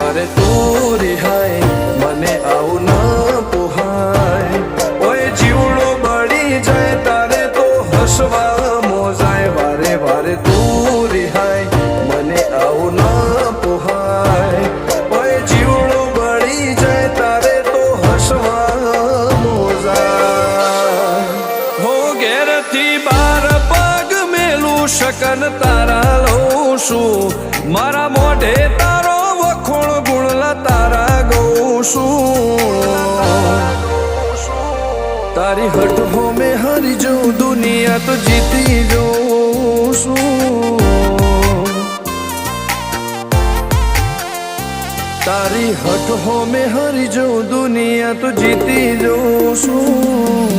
તારે તું રિહાય મને આવું ના પોહાય ઓય જીવડો બળી જાય તારે તો હસવા મોજાય વારે વારે તું રિહાય મને આવું ના પોહાય ઓય જીવડો બળી જાય તારે તો હસવા મોજાય હો ઘેરથી બાર પગ મેલું શકન તારા લઉં છું મારા મોઢે તારો વખોણ ગુણલા તારા ગઉં છું તારી હટ હો મેં હારી જાઉં દુનિયા તો જીતી જાઉં છું તારી હટ હો મેં હારી જાઉં દુનિયા તો જીતી જાઉં છું